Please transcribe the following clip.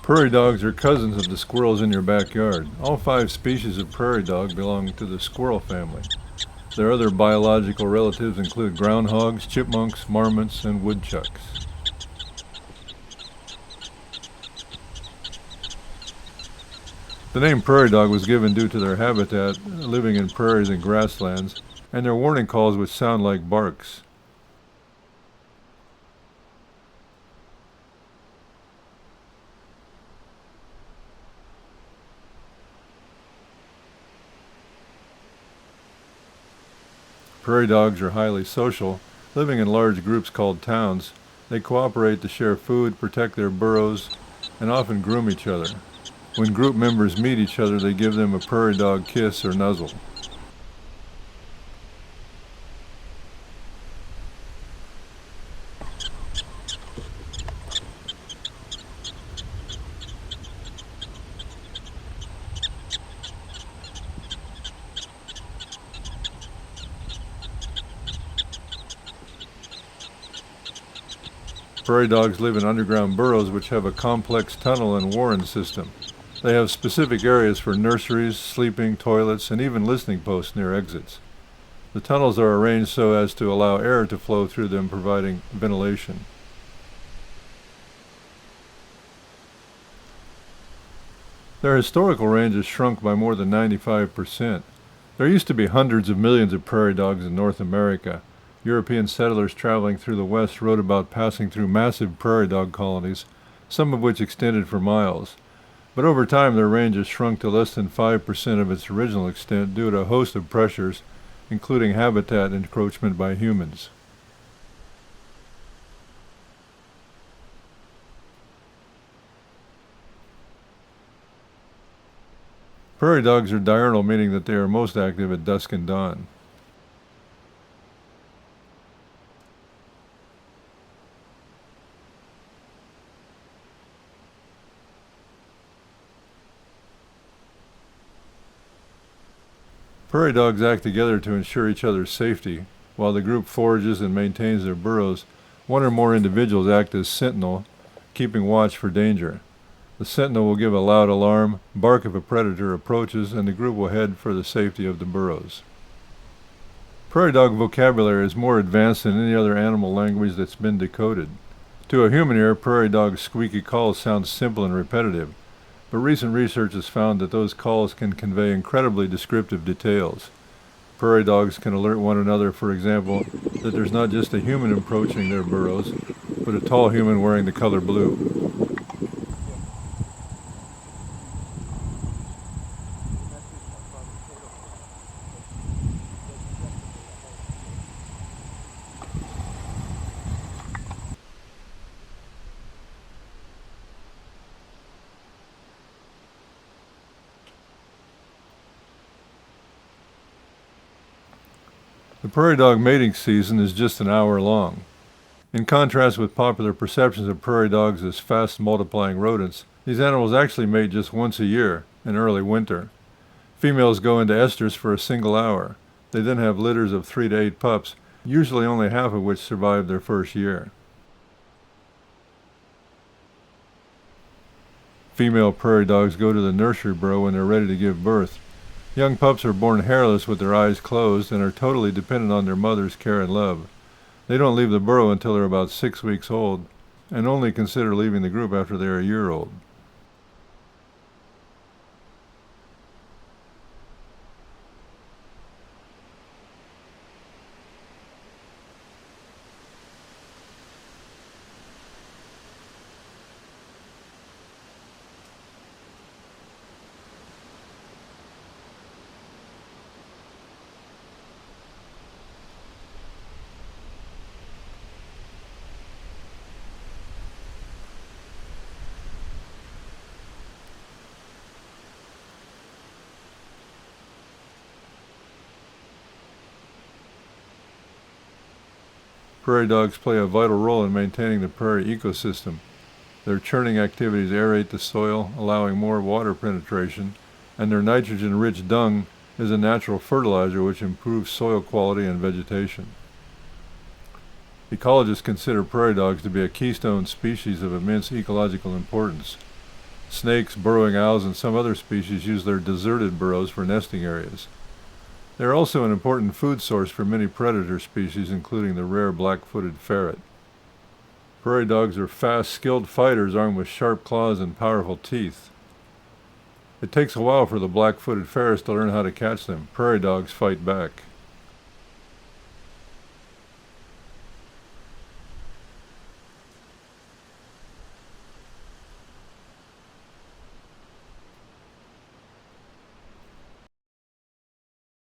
Prairie dogs are cousins of the squirrels in your backyard. All 5 species of prairie dog belong to the squirrel family. Their other biological relatives include groundhogs, chipmunks, marmots, and woodchucks. The name prairie dog was given due to their habitat, living in prairies and grasslands, and their warning calls which sound like barks. Prairie dogs are highly social, living in large groups called towns. They cooperate to share food, protect their burrows, and often groom each other. When group members meet each other, they give them a prairie dog kiss or nuzzle. Prairie dogs live in underground burrows which have a complex tunnel and warren system. They have specific areas for nurseries, sleeping, toilets, and even listening posts near exits. The tunnels are arranged so as to allow air to flow through them, providing ventilation. Their historical range has shrunk by more than 95%. There used to be hundreds of millions of prairie dogs in North America. European settlers traveling through the West wrote about passing through massive prairie dog colonies, some of which extended for miles. But over time their range has shrunk to less than 5% of its original extent due to a host of pressures, including habitat encroachment by humans. Prairie dogs are diurnal, meaning that they are most active at dusk and dawn. Prairie dogs act together to ensure each other's safety. While the group forages and maintains their burrows, one or more individuals act as sentinel, keeping watch for danger. The sentinel will give a loud alarm, bark if a predator approaches, and the group will head for the safety of the burrows. Prairie dog vocabulary is more advanced than any other animal language that's been decoded. To a human ear, prairie dog's squeaky calls sound simple and repetitive, but recent research has found that those calls can convey incredibly descriptive details. Prairie dogs can alert one another, for example, that there's not just a human approaching their burrows, but a tall human wearing the color blue. The prairie dog mating season is just an hour long. In contrast with popular perceptions of prairie dogs as fast multiplying rodents, these animals actually mate just once a year, in early winter. Females go into estrus for a single hour. They then have litters of 3 to 8 pups, usually only half of which survive their first year. Female prairie dogs go to the nursery burrow when they're ready to give birth. Young pups are born hairless with their eyes closed and are totally dependent on their mother's care and love. They don't leave the burrow until they're about 6 weeks old, and only consider leaving the group after they're a year old. Prairie dogs play a vital role in maintaining the prairie ecosystem. Their churning activities aerate the soil, allowing more water penetration, and their nitrogen-rich dung is a natural fertilizer which improves soil quality and vegetation. Ecologists consider prairie dogs to be a keystone species of immense ecological importance. Snakes, burrowing owls, and some other species use their deserted burrows for nesting areas. They are also an important food source for many predator species, including the rare black-footed ferret. Prairie dogs are fast, skilled fighters armed with sharp claws and powerful teeth. It takes a while for the black-footed ferrets to learn how to catch them. Prairie dogs fight back.